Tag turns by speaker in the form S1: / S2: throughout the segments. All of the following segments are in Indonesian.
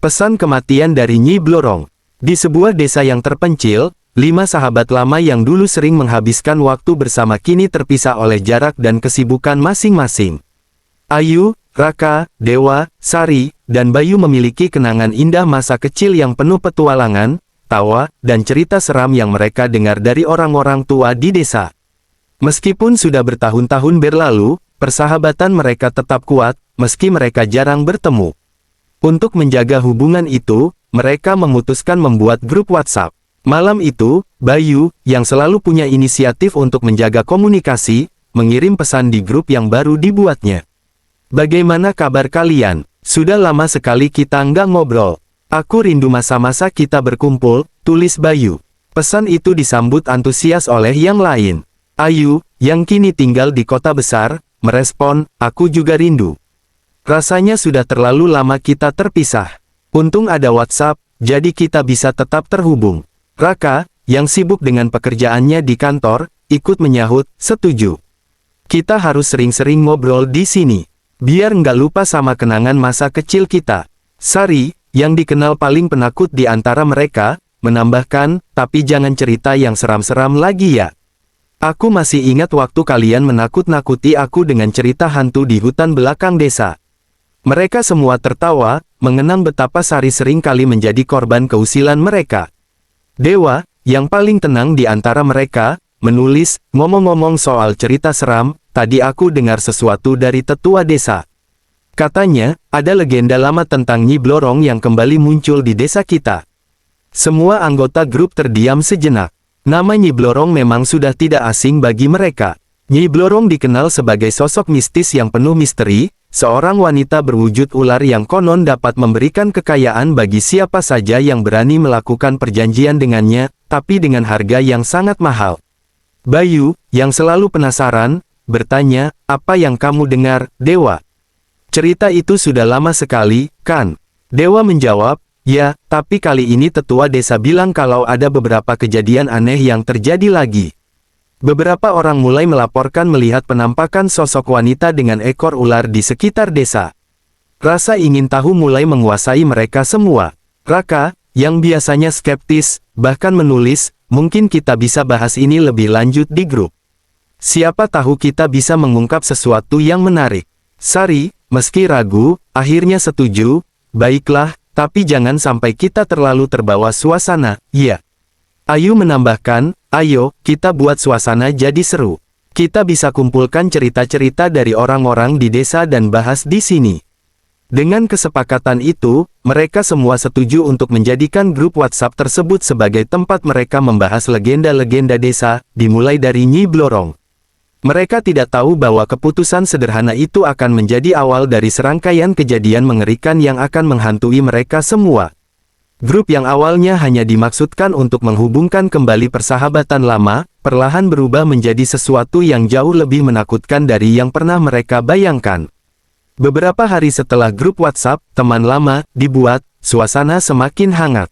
S1: Pesan kematian dari Nyi Blorong. Di sebuah desa yang terpencil, 5 sahabat lama yang dulu sering menghabiskan waktu bersama kini terpisah oleh jarak dan kesibukan masing-masing. Ayu, Raka, Dewa, Sari, dan Bayu memiliki kenangan indah masa kecil yang penuh petualangan, tawa, dan cerita seram yang mereka dengar dari orang-orang tua di desa. Meskipun sudah bertahun-tahun berlalu, persahabatan mereka tetap kuat, meski mereka jarang bertemu. Untuk menjaga hubungan itu, mereka memutuskan membuat grup WhatsApp. Malam itu, Bayu, yang selalu punya inisiatif untuk menjaga komunikasi, mengirim pesan di grup yang baru dibuatnya. "Bagaimana kabar kalian? Sudah lama sekali kita nggak ngobrol. Aku rindu masa-masa kita berkumpul," tulis Bayu. Pesan itu disambut antusias oleh yang lain. Ayu, yang kini tinggal di kota besar, merespon, "Aku juga rindu. Rasanya sudah terlalu lama kita terpisah. Untung ada WhatsApp, jadi kita bisa tetap terhubung." Raka, yang sibuk dengan pekerjaannya di kantor, ikut menyahut, "Setuju. Kita harus sering-sering ngobrol di sini, biar nggak lupa sama kenangan masa kecil kita." Sari, yang dikenal paling penakut di antara mereka, menambahkan, "Tapi jangan cerita yang seram-seram lagi ya. Aku masih ingat waktu kalian menakut-nakuti aku dengan cerita hantu di hutan belakang desa." Mereka semua tertawa, mengenang betapa Sari sering kali menjadi korban keusilan mereka. Dewa, yang paling tenang di antara mereka, menulis, "Ngomong-ngomong soal cerita seram, tadi aku dengar sesuatu dari tetua desa. Katanya, ada legenda lama tentang Nyi Blorong yang kembali muncul di desa kita." Semua anggota grup terdiam sejenak. Nama Nyi Blorong memang sudah tidak asing bagi mereka. Nyi Blorong dikenal sebagai sosok mistis yang penuh misteri, seorang wanita berwujud ular yang konon dapat memberikan kekayaan bagi siapa saja yang berani melakukan perjanjian dengannya, tapi dengan harga yang sangat mahal. Bayu, yang selalu penasaran, bertanya, "Apa yang kamu dengar, Dewa? Cerita itu sudah lama sekali, kan?" Dewa menjawab, "Ya, tapi kali ini tetua desa bilang kalau ada beberapa kejadian aneh yang terjadi lagi. Beberapa orang mulai melaporkan melihat penampakan sosok wanita dengan ekor ular di sekitar desa." Rasa ingin tahu mulai menguasai mereka semua. Raka, yang biasanya skeptis, bahkan menulis, "Mungkin kita bisa bahas ini lebih lanjut di grup. Siapa tahu kita bisa mengungkap sesuatu yang menarik." Sari, meski ragu, akhirnya setuju, "Baiklah, tapi jangan sampai kita terlalu terbawa suasana, ya." Ayu menambahkan, "Ayo, kita buat suasana jadi seru. Kita bisa kumpulkan cerita-cerita dari orang-orang di desa dan bahas di sini." Dengan kesepakatan itu, mereka semua setuju untuk menjadikan grup WhatsApp tersebut sebagai tempat mereka membahas legenda-legenda desa, dimulai dari Nyi Blorong. Mereka tidak tahu bahwa keputusan sederhana itu akan menjadi awal dari serangkaian kejadian mengerikan yang akan menghantui mereka semua. Grup yang awalnya hanya dimaksudkan untuk menghubungkan kembali persahabatan lama, perlahan berubah menjadi sesuatu yang jauh lebih menakutkan dari yang pernah mereka bayangkan. Beberapa hari setelah grup WhatsApp, teman lama, dibuat, suasana semakin hangat.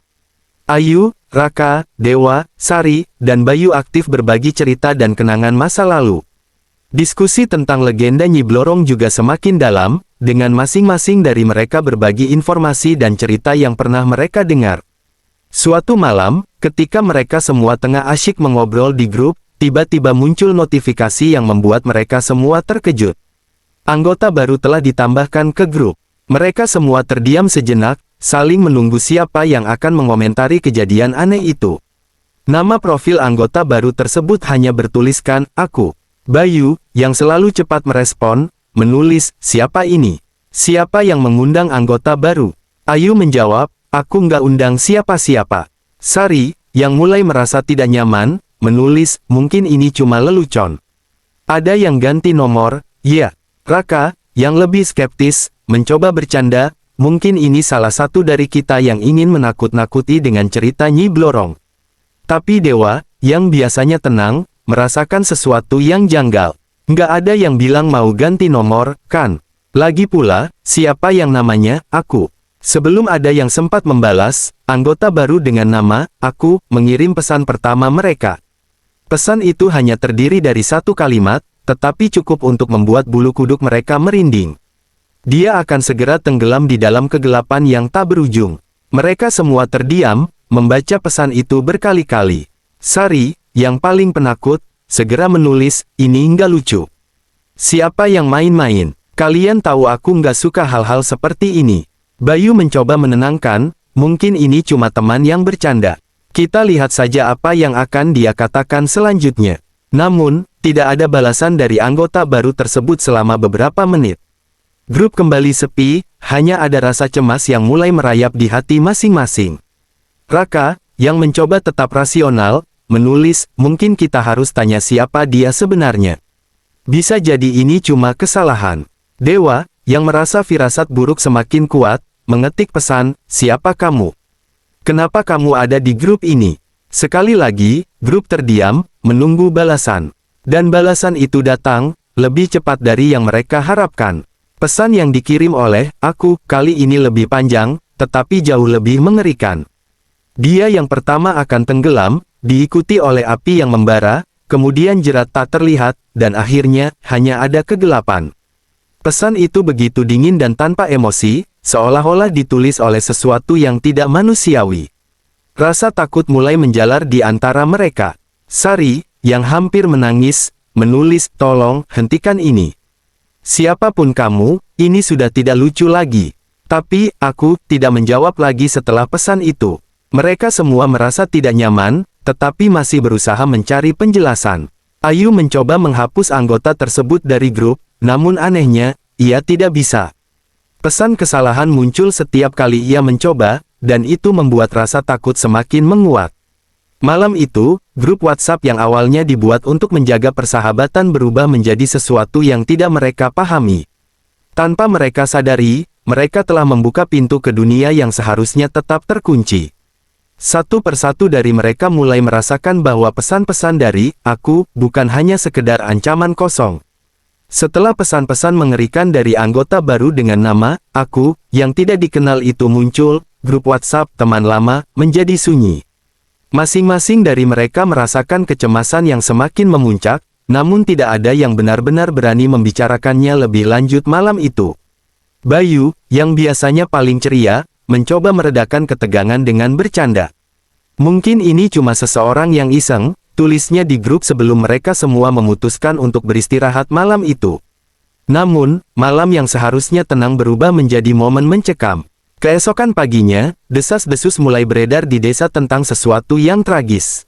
S1: Ayu, Raka, Dewa, Sari, dan Bayu aktif berbagi cerita dan kenangan masa lalu. Diskusi tentang legenda Nyi Blorong juga semakin dalam, dengan masing-masing dari mereka berbagi informasi dan cerita yang pernah mereka dengar. Suatu malam, ketika mereka semua tengah asyik mengobrol di grup, tiba-tiba muncul notifikasi yang membuat mereka semua terkejut. Anggota baru telah ditambahkan ke grup. Mereka semua terdiam sejenak, saling menunggu siapa yang akan mengomentari kejadian aneh itu. Nama profil anggota baru tersebut hanya bertuliskan, "Aku." Bayu, yang selalu cepat merespon, menulis, "Siapa ini? Siapa yang mengundang anggota baru?" Ayu menjawab, "Aku nggak undang siapa-siapa." Sari, yang mulai merasa tidak nyaman, menulis, "Mungkin ini cuma lelucon. Ada yang ganti nomor, ya." Raka, yang lebih skeptis, mencoba bercanda, "Mungkin ini salah satu dari kita yang ingin menakut-nakuti dengan cerita Nyi Blorong." Tapi Dewa, yang biasanya tenang, merasakan sesuatu yang janggal. "Nggak ada yang bilang mau ganti nomor, kan? Lagi pula, siapa yang namanya Aku?" Sebelum ada yang sempat membalas, anggota baru dengan nama Aku mengirim pesan pertama mereka. Pesan itu hanya terdiri dari satu kalimat, tetapi cukup untuk membuat bulu kuduk mereka merinding. Dia akan segera tenggelam di dalam kegelapan yang tak berujung. Mereka semua terdiam, membaca pesan itu berkali-kali. Sari, yang paling penakut, segera menulis, ini nggak lucu. Siapa yang main-main? Kalian tahu aku nggak suka hal-hal seperti ini. Bayu mencoba menenangkan, mungkin ini cuma teman yang bercanda. Kita lihat saja apa yang akan dia katakan selanjutnya. Namun, tidak ada balasan dari anggota baru tersebut selama beberapa menit. Grup kembali sepi, hanya ada rasa cemas yang mulai merayap di hati masing-masing. Raka, yang mencoba tetap rasional, menulis, mungkin kita harus tanya siapa dia sebenarnya. Bisa jadi ini cuma kesalahan. Dewa, yang merasa firasat buruk semakin kuat, mengetik pesan, siapa kamu? Kenapa kamu ada di grup ini? Sekali lagi, grup terdiam, menunggu balasan. Dan balasan itu datang, lebih cepat dari yang mereka harapkan. Pesan yang dikirim oleh aku kali ini lebih panjang, tetapi jauh lebih mengerikan. Dia yang pertama akan tenggelam, diikuti oleh api yang membara, kemudian jerat tak terlihat, dan akhirnya hanya ada kegelapan. Pesan itu begitu dingin dan tanpa emosi, seolah-olah ditulis oleh sesuatu yang tidak manusiawi. Rasa takut mulai menjalar di antara mereka. Sari, yang hampir menangis, menulis, tolong, hentikan ini. Siapapun kamu, ini sudah tidak lucu lagi. Tapi, aku tidak menjawab lagi setelah pesan itu. Mereka semua merasa tidak nyaman, tetapi masih berusaha mencari penjelasan. Ayu mencoba menghapus anggota tersebut dari grup, namun anehnya, ia tidak bisa. Pesan kesalahan muncul setiap kali ia mencoba, dan itu membuat rasa takut semakin menguat. Malam itu, grup WhatsApp yang awalnya dibuat untuk menjaga persahabatan berubah menjadi sesuatu yang tidak mereka pahami. Tanpa mereka sadari, mereka telah membuka pintu ke dunia yang seharusnya tetap terkunci. Satu persatu dari mereka mulai merasakan bahwa pesan-pesan dari aku bukan hanya sekedar ancaman kosong. Setelah pesan-pesan mengerikan dari anggota baru dengan nama aku yang tidak dikenal itu muncul, grup WhatsApp teman lama menjadi sunyi. Masing-masing dari mereka merasakan kecemasan yang semakin memuncak, namun tidak ada yang benar-benar berani membicarakannya lebih lanjut malam itu. Bayu, yang biasanya paling ceria, mencoba meredakan ketegangan dengan bercanda. Mungkin ini cuma seseorang yang iseng, tulisnya di grup sebelum mereka semua memutuskan untuk beristirahat malam itu. Namun, malam yang seharusnya tenang berubah menjadi momen mencekam. Keesokan paginya, desas-desus mulai beredar di desa tentang sesuatu yang tragis.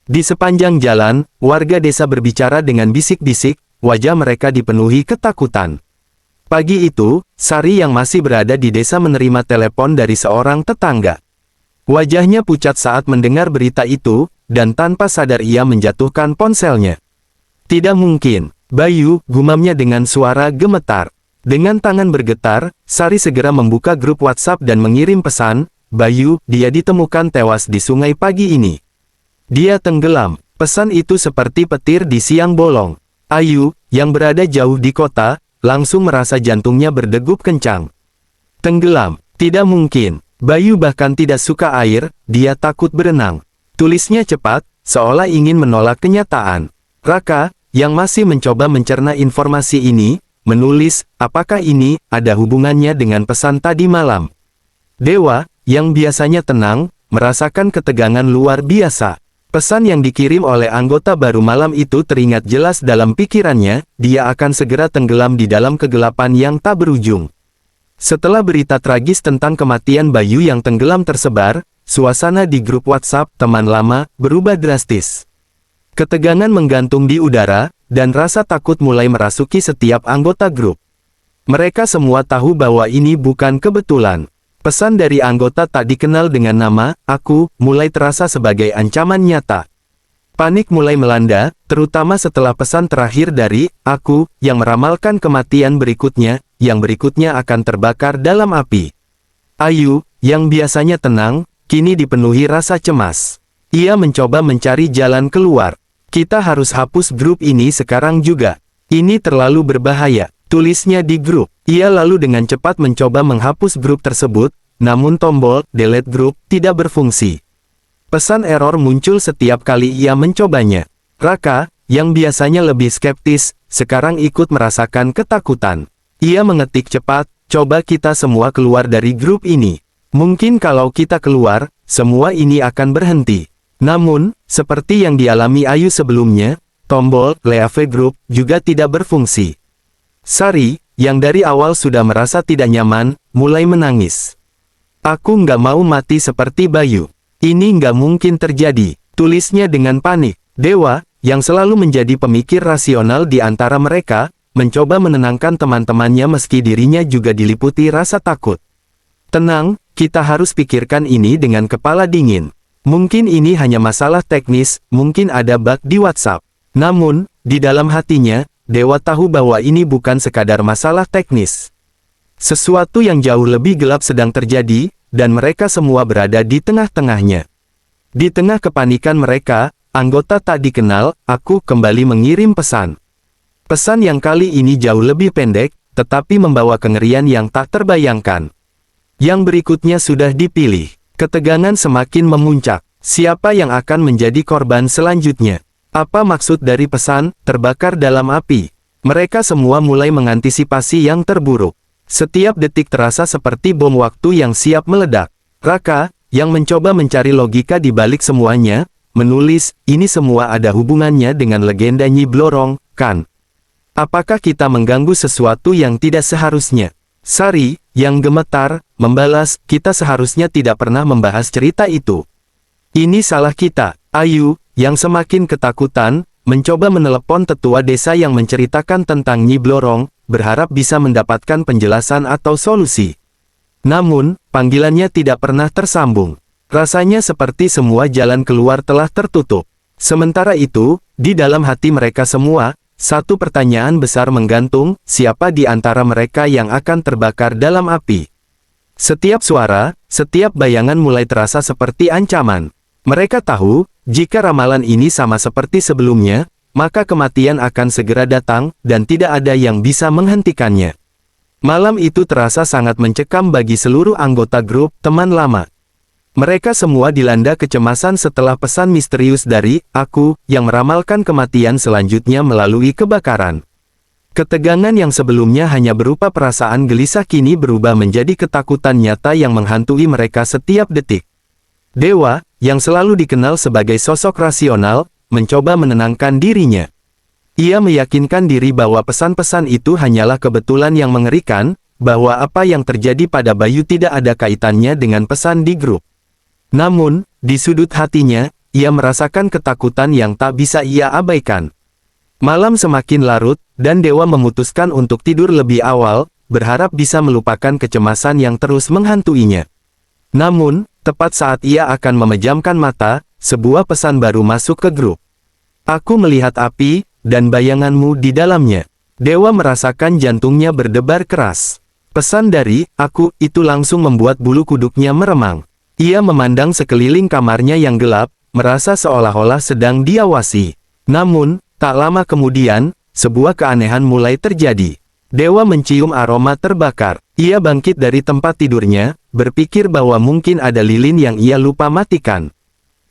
S1: Di sepanjang jalan, warga desa berbicara dengan bisik-bisik, wajah mereka dipenuhi ketakutan. Pagi itu, Sari yang masih berada di desa menerima telepon dari seorang tetangga. Wajahnya pucat saat mendengar berita itu, dan tanpa sadar ia menjatuhkan ponselnya. Tidak mungkin, Bayu, gumamnya dengan suara gemetar. Dengan tangan bergetar, Sari segera membuka grup WhatsApp dan mengirim pesan, Bayu, dia ditemukan tewas di sungai pagi ini. Dia tenggelam. Pesan itu seperti petir di siang bolong. Ayu, yang berada jauh di kota, langsung merasa jantungnya berdegup kencang. Tenggelam, tidak mungkin. Bayu bahkan tidak suka air, dia takut berenang. Tulisnya cepat, seolah ingin menolak kenyataan. Raka, yang masih mencoba mencerna informasi ini, menulis, apakah ini ada hubungannya dengan pesan tadi malam? Dewa, yang biasanya tenang, merasakan ketegangan luar biasa. Pesan yang dikirim oleh anggota baru malam itu teringat jelas dalam pikirannya, dia akan segera tenggelam di dalam kegelapan yang tak berujung. Setelah berita tragis tentang kematian Bayu yang tenggelam tersebar, suasana di grup WhatsApp teman lama berubah drastis. Ketegangan menggantung di udara, dan rasa takut mulai merasuki setiap anggota grup. Mereka semua tahu bahwa ini bukan kebetulan. Pesan dari anggota tak dikenal dengan nama, aku, mulai terasa sebagai ancaman nyata. Panik mulai melanda, terutama setelah pesan terakhir dari aku, yang meramalkan kematian berikutnya, yang berikutnya akan terbakar dalam api. Ayu, yang biasanya tenang, kini dipenuhi rasa cemas. Ia mencoba mencari jalan keluar. Kita harus hapus grup ini sekarang juga. Ini terlalu berbahaya, tulisnya di grup. Ia lalu dengan cepat mencoba menghapus grup tersebut, namun tombol delete group tidak berfungsi. Pesan error muncul setiap kali ia mencobanya. Raka, yang biasanya lebih skeptis, sekarang ikut merasakan ketakutan. Ia mengetik cepat, coba kita semua keluar dari grup ini. Mungkin kalau kita keluar, semua ini akan berhenti. Namun, seperti yang dialami Ayu sebelumnya, tombol Leave Group juga tidak berfungsi. Sari, yang dari awal sudah merasa tidak nyaman, mulai menangis. Aku nggak mau mati seperti Bayu. Ini nggak mungkin terjadi, tulisnya dengan panik. Dewa, yang selalu menjadi pemikir rasional di antara mereka, mencoba menenangkan teman-temannya meski dirinya juga diliputi rasa takut. Tenang, kita harus pikirkan ini dengan kepala dingin. Mungkin ini hanya masalah teknis, mungkin ada bug di WhatsApp. Namun, di dalam hatinya, Dewa tahu bahwa ini bukan sekadar masalah teknis. Sesuatu yang jauh lebih gelap sedang terjadi, dan mereka semua berada di tengah-tengahnya. Di tengah kepanikan mereka, anggota tak dikenal, aku kembali mengirim pesan. Pesan yang kali ini jauh lebih pendek, tetapi membawa kengerian yang tak terbayangkan. Yang berikutnya sudah dipilih. Ketegangan semakin memuncak. Siapa yang akan menjadi korban selanjutnya? Apa maksud dari pesan, terbakar dalam api? Mereka semua mulai mengantisipasi yang terburuk. Setiap detik terasa seperti bom waktu yang siap meledak. Raka, yang mencoba mencari logika di balik semuanya, menulis, ini semua ada hubungannya dengan legenda Nyi Blorong, kan? Apakah kita mengganggu sesuatu yang tidak seharusnya? Sari, yang gemetar, membalas, kita seharusnya tidak pernah membahas cerita itu. Ini salah kita. Ayu, yang semakin ketakutan, mencoba menelepon tetua desa yang menceritakan tentang Nyi Blorong, berharap bisa mendapatkan penjelasan atau solusi. Namun, panggilannya tidak pernah tersambung. Rasanya seperti semua jalan keluar telah tertutup. Sementara itu, di dalam hati mereka semua, satu pertanyaan besar menggantung, siapa di antara mereka yang akan terbakar dalam api? Setiap suara, setiap bayangan mulai terasa seperti ancaman. Mereka tahu, jika ramalan ini sama seperti sebelumnya, maka kematian akan segera datang, dan tidak ada yang bisa menghentikannya. Malam itu terasa sangat mencekam bagi seluruh anggota grup teman lama. Mereka semua dilanda kecemasan setelah pesan misterius dari aku yang meramalkan kematian selanjutnya melalui kebakaran. Ketegangan yang sebelumnya hanya berupa perasaan gelisah kini berubah menjadi ketakutan nyata yang menghantui mereka setiap detik. Dewa, yang selalu dikenal sebagai sosok rasional, mencoba menenangkan dirinya. Ia meyakinkan diri bahwa pesan-pesan itu hanyalah kebetulan yang mengerikan, bahwa apa yang terjadi pada Bayu tidak ada kaitannya dengan pesan di grup. Namun, di sudut hatinya, ia merasakan ketakutan yang tak bisa ia abaikan. Malam semakin larut, dan Dewa memutuskan untuk tidur lebih awal, berharap bisa melupakan kecemasan yang terus menghantuinya. Namun, tepat saat ia akan memejamkan mata, sebuah pesan baru masuk ke grup. Aku melihat api, dan bayanganmu di dalamnya. Dewa merasakan jantungnya berdebar keras. Pesan dari aku itu langsung membuat bulu kuduknya meremang. Ia memandang sekeliling kamarnya yang gelap, merasa seolah-olah sedang diawasi. Namun, tak lama kemudian, sebuah keanehan mulai terjadi. Dewa mencium aroma terbakar. Ia bangkit dari tempat tidurnya, berpikir bahwa mungkin ada lilin yang ia lupa matikan.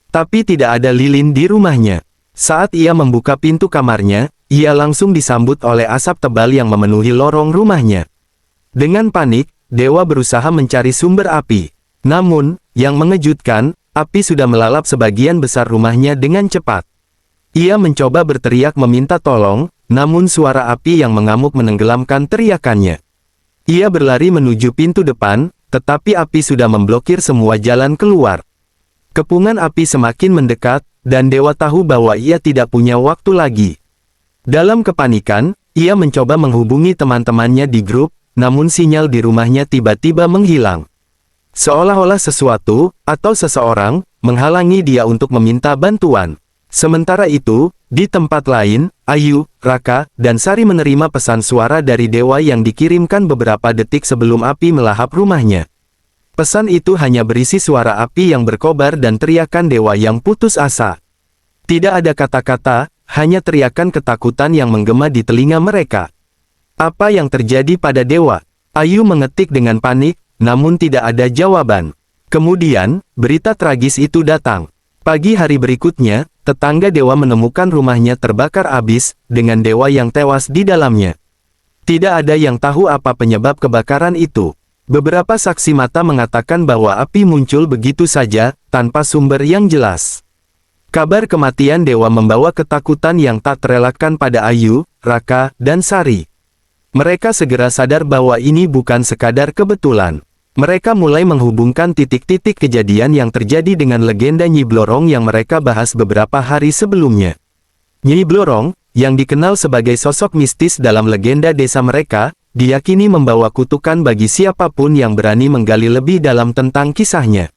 S1: Tapi tidak ada lilin di rumahnya. Saat ia membuka pintu kamarnya, ia langsung disambut oleh asap tebal yang memenuhi lorong rumahnya. Dengan panik, Dewa berusaha mencari sumber api. Namun, yang mengejutkan, api sudah melalap sebagian besar rumahnya dengan cepat. Ia mencoba berteriak meminta tolong, namun suara api yang mengamuk menenggelamkan teriakannya. Ia berlari menuju pintu depan, tetapi api sudah memblokir semua jalan keluar. Kepungan api semakin mendekat, dan Dewa tahu bahwa ia tidak punya waktu lagi. Dalam kepanikan, ia mencoba menghubungi teman-temannya di grup, namun sinyal di rumahnya tiba-tiba menghilang. Seolah-olah sesuatu, atau seseorang, menghalangi dia untuk meminta bantuan. Sementara itu, di tempat lain, Ayu, Raka, dan Sari menerima pesan suara dari Dewa yang dikirimkan beberapa detik sebelum api melahap rumahnya. Pesan itu hanya berisi suara api yang berkobar dan teriakan Dewa yang putus asa. Tidak ada kata-kata, hanya teriakan ketakutan yang menggema di telinga mereka. Apa yang terjadi pada Dewa? Ayu mengetik dengan panik, namun tidak ada jawaban. Kemudian, berita tragis itu datang. Pagi hari berikutnya, tetangga Dewa menemukan rumahnya terbakar habis, dengan Dewa yang tewas di dalamnya. Tidak ada yang tahu apa penyebab kebakaran itu. Beberapa saksi mata mengatakan bahwa api muncul begitu saja, tanpa sumber yang jelas. Kabar kematian Dewa membawa ketakutan yang tak terelakkan pada Ayu, Raka, dan Sari. Mereka segera sadar bahwa ini bukan sekadar kebetulan. Mereka mulai menghubungkan titik-titik kejadian yang terjadi dengan legenda Nyi Blorong yang mereka bahas beberapa hari sebelumnya. Nyi Blorong, yang dikenal sebagai sosok mistis dalam legenda desa mereka, diyakini membawa kutukan bagi siapapun yang berani menggali lebih dalam tentang kisahnya.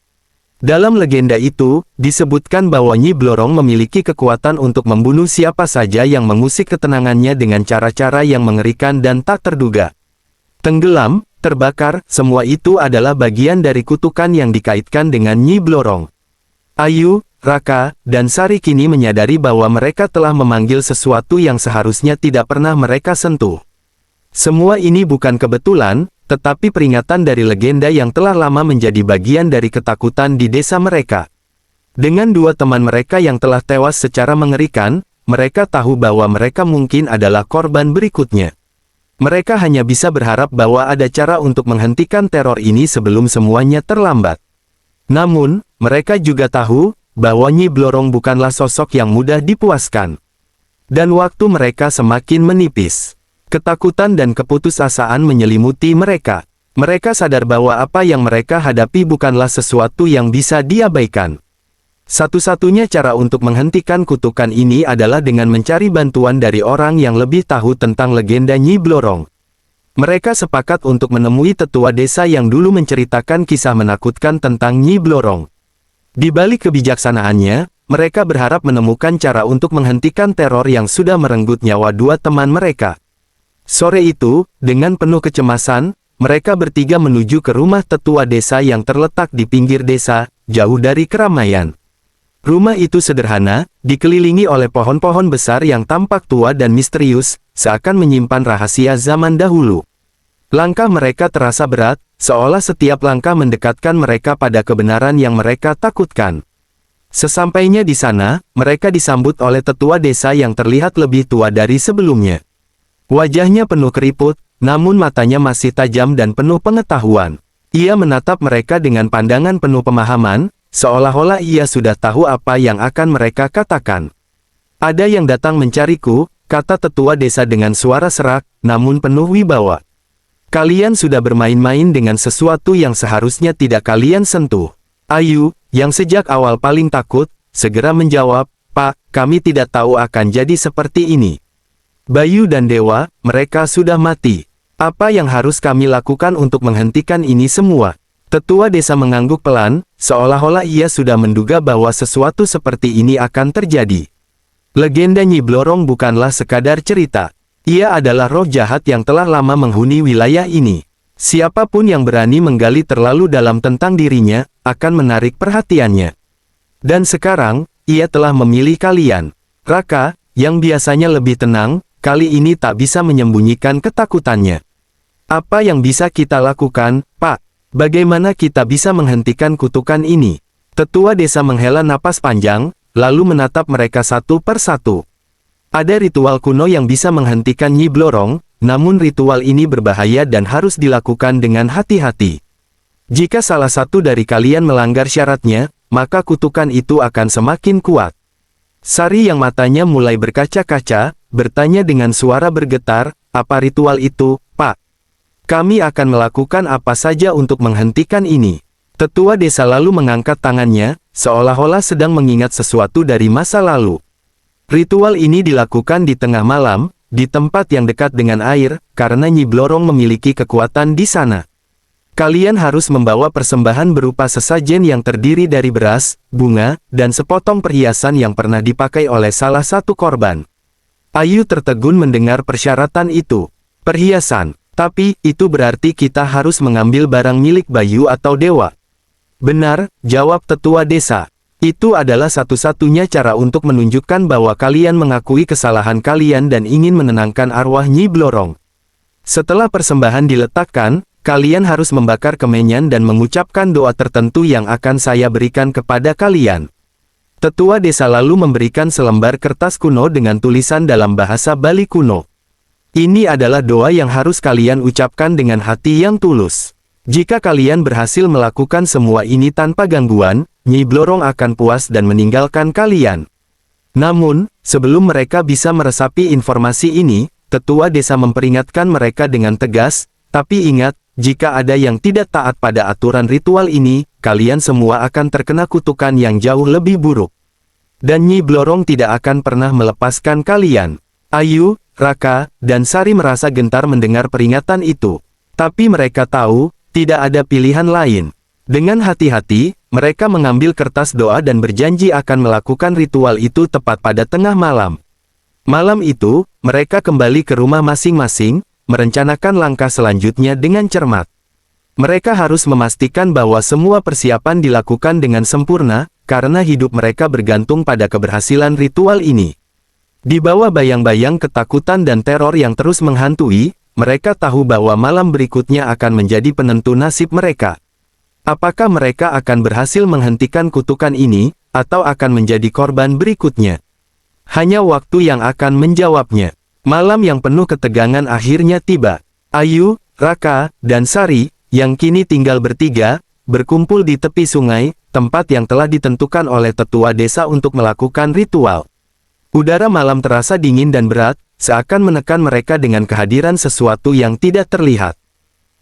S1: Dalam legenda itu, disebutkan bahwa Nyi Blorong memiliki kekuatan untuk membunuh siapa saja yang mengusik ketenangannya dengan cara-cara yang mengerikan dan tak terduga. Tenggelam, terbakar, semua itu adalah bagian dari kutukan yang dikaitkan dengan Nyi Blorong. Ayu, Raka, dan Sari kini menyadari bahwa mereka telah memanggil sesuatu yang seharusnya tidak pernah mereka sentuh. Semua ini bukan kebetulan, tetapi peringatan dari legenda yang telah lama menjadi bagian dari ketakutan di desa mereka. Dengan dua teman mereka yang telah tewas secara mengerikan, mereka tahu bahwa mereka mungkin adalah korban berikutnya. Mereka hanya bisa berharap bahwa ada cara untuk menghentikan teror ini sebelum semuanya terlambat. Namun, mereka juga tahu bahwa Nyi Blorong bukanlah sosok yang mudah dipuaskan. Dan waktu mereka semakin menipis. Ketakutan dan keputusasaan menyelimuti mereka. Mereka sadar bahwa apa yang mereka hadapi bukanlah sesuatu yang bisa diabaikan. Satu-satunya cara untuk menghentikan kutukan ini adalah dengan mencari bantuan dari orang yang lebih tahu tentang legenda Nyi Blorong. Mereka sepakat untuk menemui tetua desa yang dulu menceritakan kisah menakutkan tentang Nyi Blorong. Di balik kebijaksanaannya, mereka berharap menemukan cara untuk menghentikan teror yang sudah merenggut nyawa dua teman mereka. Sore itu, dengan penuh kecemasan, mereka bertiga menuju ke rumah tetua desa yang terletak di pinggir desa, jauh dari keramaian. Rumah itu sederhana, dikelilingi oleh pohon-pohon besar yang tampak tua dan misterius, seakan menyimpan rahasia zaman dahulu. Langkah mereka terasa berat, seolah setiap langkah mendekatkan mereka pada kebenaran yang mereka takutkan. Sesampainya di sana, mereka disambut oleh tetua desa yang terlihat lebih tua dari sebelumnya. Wajahnya penuh keriput, namun matanya masih tajam dan penuh pengetahuan. Ia menatap mereka dengan pandangan penuh pemahaman, seolah-olah ia sudah tahu apa yang akan mereka katakan. "Ada yang datang mencariku," kata tetua desa dengan suara serak, namun penuh wibawa. "Kalian sudah bermain-main dengan sesuatu yang seharusnya tidak kalian sentuh." Ayu, yang sejak awal paling takut, segera menjawab, "Pak, kami tidak tahu akan jadi seperti ini. Bayu dan Dewa, mereka sudah mati. Apa yang harus kami lakukan untuk menghentikan ini semua?" Tetua desa mengangguk pelan, seolah-olah ia sudah menduga bahwa sesuatu seperti ini akan terjadi. Legenda Nyi Blorong bukanlah sekadar cerita. Ia adalah roh jahat yang telah lama menghuni wilayah ini. Siapapun yang berani menggali terlalu dalam tentang dirinya, akan menarik perhatiannya. Dan sekarang, ia telah memilih kalian. Raka, yang biasanya lebih tenang, kali ini tak bisa menyembunyikan ketakutannya. "Apa yang bisa kita lakukan, Pak? Bagaimana kita bisa menghentikan kutukan ini?" Tetua desa menghela napas panjang, lalu menatap mereka satu persatu. "Ada ritual kuno yang bisa menghentikan Nyi Blorong, namun ritual ini berbahaya dan harus dilakukan dengan hati-hati. Jika salah satu dari kalian melanggar syaratnya, maka kutukan itu akan semakin kuat." Sari yang matanya mulai berkaca-kaca, bertanya dengan suara bergetar, "Apa ritual itu, Pak? Kami akan melakukan apa saja untuk menghentikan ini." Tetua desa lalu mengangkat tangannya, seolah-olah sedang mengingat sesuatu dari masa lalu. "Ritual ini dilakukan di tengah malam, di tempat yang dekat dengan air, karena Nyi Blorong memiliki kekuatan di sana. Kalian harus membawa persembahan berupa sesajen yang terdiri dari beras, bunga, dan sepotong perhiasan yang pernah dipakai oleh salah satu korban." Ayu tertegun mendengar persyaratan itu. "Perhiasan? Tapi, itu berarti kita harus mengambil barang milik Bayu atau Dewa." "Benar," jawab tetua desa. "Itu adalah satu-satunya cara untuk menunjukkan bahwa kalian mengakui kesalahan kalian dan ingin menenangkan arwah Nyi Blorong. Setelah persembahan diletakkan, kalian harus membakar kemenyan dan mengucapkan doa tertentu yang akan saya berikan kepada kalian." Tetua desa lalu memberikan selembar kertas kuno dengan tulisan dalam bahasa Bali kuno. Ini adalah doa yang harus kalian ucapkan dengan hati yang tulus. Jika kalian berhasil melakukan semua ini tanpa gangguan, Nyi Blorong akan puas dan meninggalkan kalian. Namun, sebelum mereka bisa meresapi informasi ini, tetua desa memperingatkan mereka dengan tegas, tapi ingat, jika ada yang tidak taat pada aturan ritual ini, kalian semua akan terkena kutukan yang jauh lebih buruk. Dan Nyi Blorong tidak akan pernah melepaskan kalian. Ayu, Raka, dan Sari merasa gentar mendengar peringatan itu. Tapi mereka tahu, tidak ada pilihan lain. Dengan hati-hati, mereka mengambil kertas doa dan berjanji akan melakukan ritual itu tepat pada tengah malam. Malam itu, mereka kembali ke rumah masing-masing, merencanakan langkah selanjutnya dengan cermat. Mereka harus memastikan bahwa semua persiapan dilakukan dengan sempurna, karena hidup mereka bergantung pada keberhasilan ritual ini. Di bawah bayang-bayang ketakutan dan teror yang terus menghantui, mereka tahu bahwa malam berikutnya akan menjadi penentu nasib mereka. Apakah mereka akan berhasil menghentikan kutukan ini, atau akan menjadi korban berikutnya? Hanya waktu yang akan menjawabnya. Malam yang penuh ketegangan akhirnya tiba. Ayu, Raka, dan Sari, yang kini tinggal bertiga, berkumpul di tepi sungai, tempat yang telah ditentukan oleh tetua desa untuk melakukan ritual. Udara malam terasa dingin dan berat, seakan menekan mereka dengan kehadiran sesuatu yang tidak terlihat.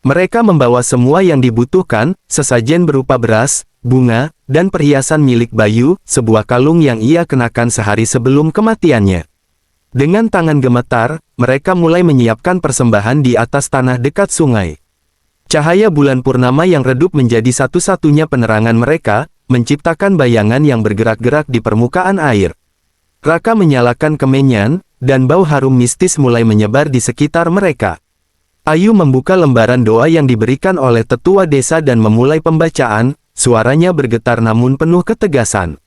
S1: Mereka membawa semua yang dibutuhkan, sesajen berupa beras, bunga, dan perhiasan milik Bayu, sebuah kalung yang ia kenakan sehari sebelum kematiannya. Dengan tangan gemetar, mereka mulai menyiapkan persembahan di atas tanah dekat sungai. Cahaya bulan purnama yang redup menjadi satu-satunya penerangan mereka, menciptakan bayangan yang bergerak-gerak di permukaan air. Raka menyalakan kemenyan, dan bau harum mistis mulai menyebar di sekitar mereka. Ayu membuka lembaran doa yang diberikan oleh tetua desa dan memulai pembacaan, suaranya bergetar namun penuh ketegasan.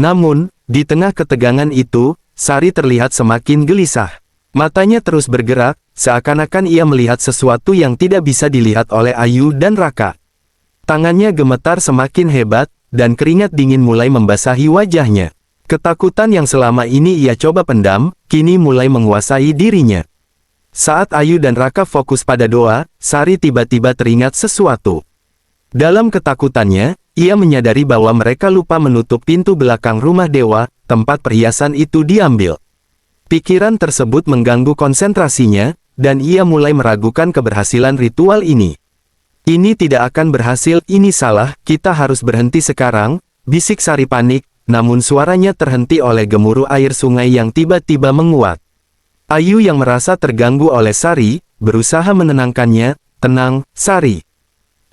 S1: Namun, di tengah ketegangan itu, Sari terlihat semakin gelisah. Matanya terus bergerak, seakan-akan ia melihat sesuatu yang tidak bisa dilihat oleh Ayu dan Raka. Tangannya gemetar semakin hebat, dan keringat dingin mulai membasahi wajahnya. Ketakutan yang selama ini ia coba pendam, kini mulai menguasai dirinya. Saat Ayu dan Raka fokus pada doa, Sari tiba-tiba teringat sesuatu. Dalam ketakutannya, ia menyadari bahwa mereka lupa menutup pintu belakang rumah dewa, tempat perhiasan itu diambil. Pikiran tersebut mengganggu konsentrasinya, dan ia mulai meragukan keberhasilan ritual ini. Ini tidak akan berhasil, ini salah, kita harus berhenti sekarang, bisik Sari panik. Namun suaranya terhenti oleh gemuruh air sungai yang tiba-tiba menguat. Ayu yang merasa terganggu oleh Sari, berusaha menenangkannya, tenang, Sari.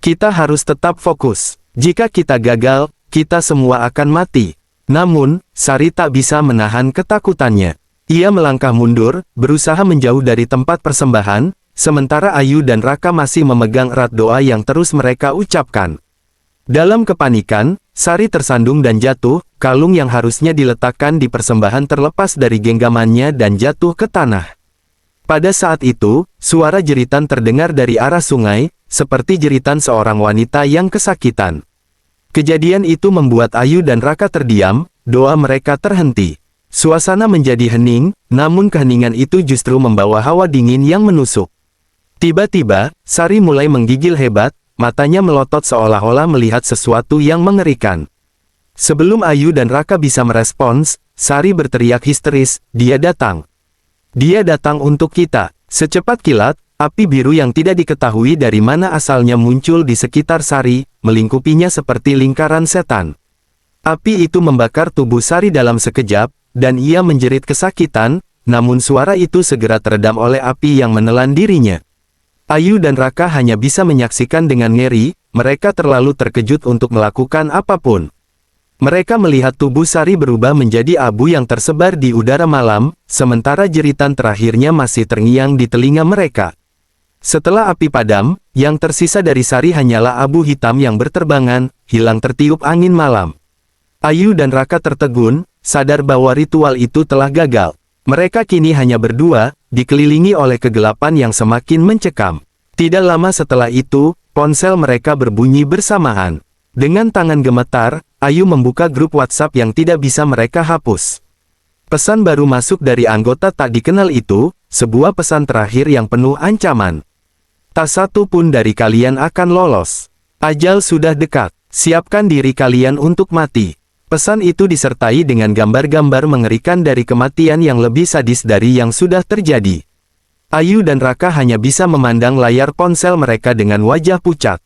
S1: Kita harus tetap fokus. Jika kita gagal, kita semua akan mati. Namun, Sari tak bisa menahan ketakutannya. Ia melangkah mundur, berusaha menjauh dari tempat persembahan, sementara Ayu dan Raka masih memegang erat doa yang terus mereka ucapkan. Dalam kepanikan, Sari tersandung dan jatuh, kalung yang harusnya diletakkan di persembahan terlepas dari genggamannya dan jatuh ke tanah. Pada saat itu, suara jeritan terdengar dari arah sungai, seperti jeritan seorang wanita yang kesakitan. Kejadian itu membuat Ayu dan Raka terdiam, doa mereka terhenti. Suasana menjadi hening, namun keheningan itu justru membawa hawa dingin yang menusuk. Tiba-tiba, Sari mulai menggigil hebat, matanya melotot seolah-olah melihat sesuatu yang mengerikan. Sebelum Ayu dan Raka bisa merespons, Sari berteriak histeris, "Dia datang! Dia datang untuk kita!" Secepat kilat, api biru yang tidak diketahui dari mana asalnya muncul di sekitar Sari, melingkupinya seperti lingkaran setan. Api itu membakar tubuh Sari dalam sekejap, dan ia menjerit kesakitan, namun suara itu segera teredam oleh api yang menelan dirinya. Ayu dan Raka hanya bisa menyaksikan dengan ngeri, mereka terlalu terkejut untuk melakukan apapun. Mereka melihat tubuh Sari berubah menjadi abu yang tersebar di udara malam, sementara jeritan terakhirnya masih terngiang di telinga mereka. Setelah api padam, yang tersisa dari Sari hanyalah abu hitam yang berterbangan, hilang tertiup angin malam. Ayu dan Raka tertegun, sadar bahwa ritual itu telah gagal. Mereka kini hanya berdua, dikelilingi oleh kegelapan yang semakin mencekam. Tidak lama setelah itu, ponsel mereka berbunyi bersamaan. Dengan tangan gemetar, Ayu membuka grup WhatsApp yang tidak bisa mereka hapus. Pesan baru masuk dari anggota tak dikenal itu, sebuah pesan terakhir yang penuh ancaman. Tak satu pun dari kalian akan lolos. Ajal sudah dekat. Siapkan diri kalian untuk mati. Pesan itu disertai dengan gambar-gambar mengerikan dari kematian yang lebih sadis dari yang sudah terjadi. Ayu dan Raka hanya bisa memandang layar ponsel mereka dengan wajah pucat.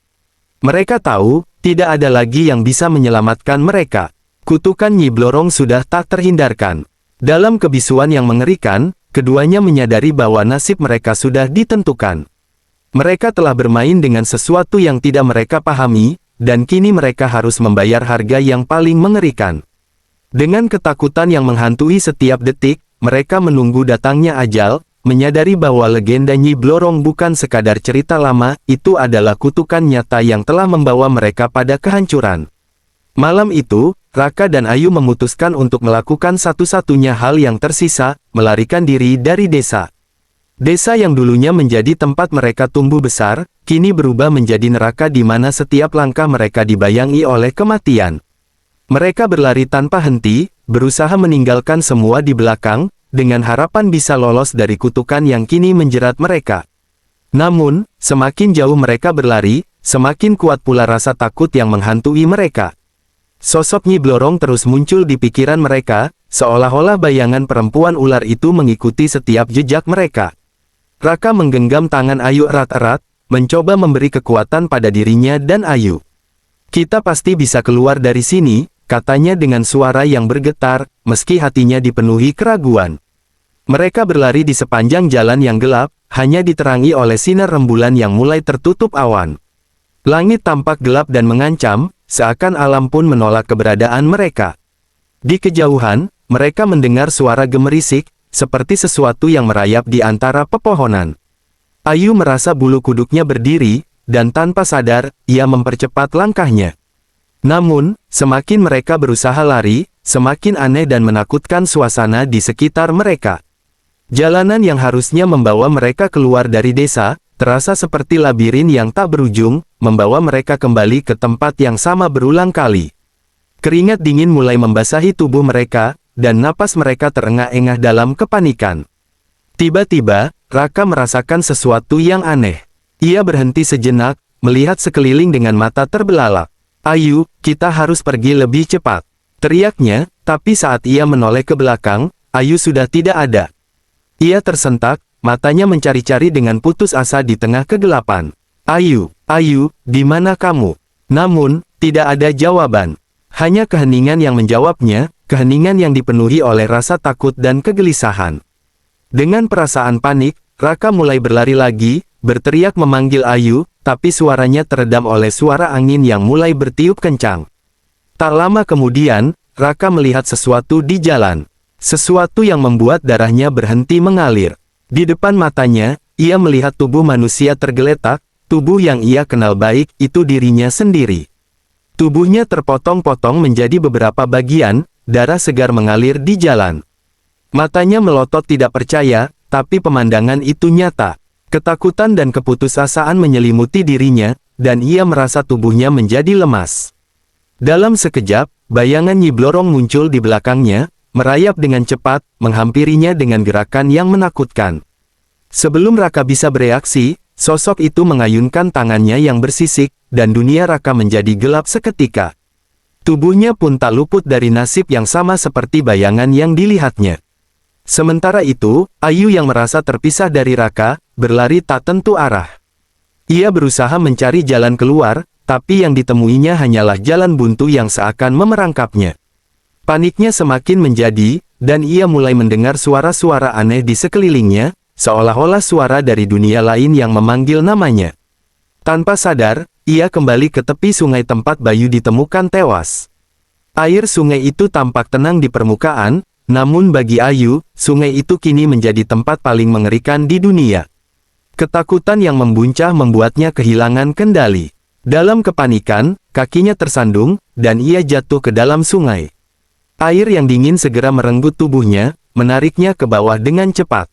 S1: Mereka tahu, tidak ada lagi yang bisa menyelamatkan mereka. Kutukan Nyi Blorong sudah tak terhindarkan. Dalam kebisuan yang mengerikan, keduanya menyadari bahwa nasib mereka sudah ditentukan. Mereka telah bermain dengan sesuatu yang tidak mereka pahami, dan kini mereka harus membayar harga yang paling mengerikan. Dengan ketakutan yang menghantui setiap detik, mereka menunggu datangnya ajal, menyadari bahwa legenda Nyi Blorong bukan sekadar cerita lama, itu adalah kutukan nyata yang telah membawa mereka pada kehancuran. Malam itu, Raka dan Ayu memutuskan untuk melakukan satu-satunya hal yang tersisa, melarikan diri dari desa. Desa yang dulunya menjadi tempat mereka tumbuh besar, kini berubah menjadi neraka di mana setiap langkah mereka dibayangi oleh kematian. Mereka berlari tanpa henti, berusaha meninggalkan semua di belakang, dengan harapan bisa lolos dari kutukan yang kini menjerat mereka. Namun, semakin jauh mereka berlari, semakin kuat pula rasa takut yang menghantui mereka. Sosok Nyi Blorong terus muncul di pikiran mereka, seolah-olah bayangan perempuan ular itu mengikuti setiap jejak mereka. Raka menggenggam tangan Ayu erat-erat, mencoba memberi kekuatan pada dirinya dan Ayu. Kita pasti bisa keluar dari sini, katanya dengan suara yang bergetar, meski hatinya dipenuhi keraguan. Mereka berlari di sepanjang jalan yang gelap, hanya diterangi oleh sinar rembulan yang mulai tertutup awan. Langit tampak gelap dan mengancam, seakan alam pun menolak keberadaan mereka. Di kejauhan, mereka mendengar suara gemerisik, seperti sesuatu yang merayap di antara pepohonan. Ayu merasa bulu kuduknya berdiri, dan tanpa sadar, ia mempercepat langkahnya. Namun, semakin mereka berusaha lari, semakin aneh dan menakutkan suasana di sekitar mereka. Jalanan yang harusnya membawa mereka keluar dari desa, terasa seperti labirin yang tak berujung, membawa mereka kembali ke tempat yang sama berulang kali. Keringat dingin mulai membasahi tubuh mereka, dan napas mereka terengah-engah dalam kepanikan. Tiba-tiba, Raka merasakan sesuatu yang aneh. Ia berhenti sejenak, melihat sekeliling dengan mata terbelalak. "Ayu, kita harus pergi lebih cepat," teriaknya, tapi saat ia menoleh ke belakang, Ayu sudah tidak ada. Ia tersentak, matanya mencari-cari dengan putus asa di tengah kegelapan. "Ayu, Ayu, di mana kamu?" Namun, tidak ada jawaban. Hanya keheningan yang menjawabnya, keheningan yang dipenuhi oleh rasa takut dan kegelisahan. Dengan perasaan panik, Raka mulai berlari lagi, berteriak memanggil Ayu, tapi suaranya teredam oleh suara angin yang mulai bertiup kencang. Tak lama kemudian, Raka melihat sesuatu di jalan. Sesuatu yang membuat darahnya berhenti mengalir. Di depan matanya, ia melihat tubuh manusia tergeletak, tubuh yang ia kenal baik, itu dirinya sendiri. Tubuhnya terpotong-potong menjadi beberapa bagian, darah segar mengalir di jalan. Matanya melotot tidak percaya, tapi pemandangan itu nyata. Ketakutan dan keputusasaan menyelimuti dirinya, dan ia merasa tubuhnya menjadi lemas. Dalam sekejap, bayangan Nyi Blorong muncul di belakangnya, merayap dengan cepat, menghampirinya dengan gerakan yang menakutkan. Sebelum Raka bisa bereaksi, sosok itu mengayunkan tangannya yang bersisik, dan dunia Raka menjadi gelap seketika. Tubuhnya pun tak luput dari nasib yang sama seperti bayangan yang dilihatnya. Sementara itu, Ayu yang merasa terpisah dari Raka, berlari tak tentu arah. Ia berusaha mencari jalan keluar, tapi yang ditemuinya hanyalah jalan buntu yang seakan memerangkapnya. Paniknya semakin menjadi, dan ia mulai mendengar suara-suara aneh di sekelilingnya, seolah-olah suara dari dunia lain yang memanggil namanya. Tanpa sadar, ia kembali ke tepi sungai tempat Bayu ditemukan tewas. Air sungai itu tampak tenang di permukaan, namun bagi Ayu, sungai itu kini menjadi tempat paling mengerikan di dunia. Ketakutan yang membuncah membuatnya kehilangan kendali. Dalam kepanikan, kakinya tersandung, dan ia jatuh ke dalam sungai. Air yang dingin segera merenggut tubuhnya, menariknya ke bawah dengan cepat.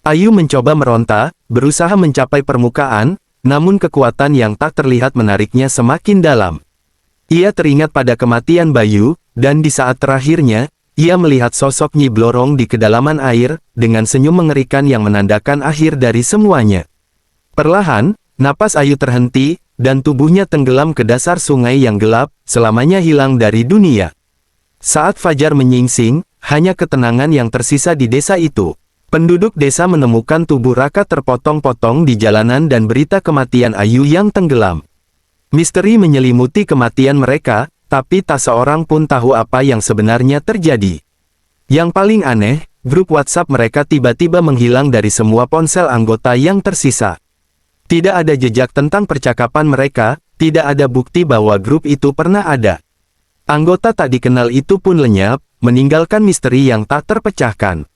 S1: Ayu mencoba meronta, berusaha mencapai permukaan, namun kekuatan yang tak terlihat menariknya semakin dalam. Ia teringat pada kematian Bayu, dan di saat terakhirnya, ia melihat sosok Nyi Blorong di kedalaman air, dengan senyum mengerikan yang menandakan akhir dari semuanya. Perlahan, napas Ayu terhenti, dan tubuhnya tenggelam ke dasar sungai yang gelap, selamanya hilang dari dunia. Saat fajar menyingsing, hanya ketenangan yang tersisa di desa itu. Penduduk desa menemukan tubuh Raka terpotong-potong di jalanan dan berita kematian Ayu yang tenggelam. Misteri menyelimuti kematian mereka, tapi tak seorang pun tahu apa yang sebenarnya terjadi. Yang paling aneh, grup WhatsApp mereka tiba-tiba menghilang dari semua ponsel anggota yang tersisa. Tidak ada jejak tentang percakapan mereka, tidak ada bukti bahwa grup itu pernah ada. Anggota tak dikenal itu pun lenyap, meninggalkan misteri yang tak terpecahkan.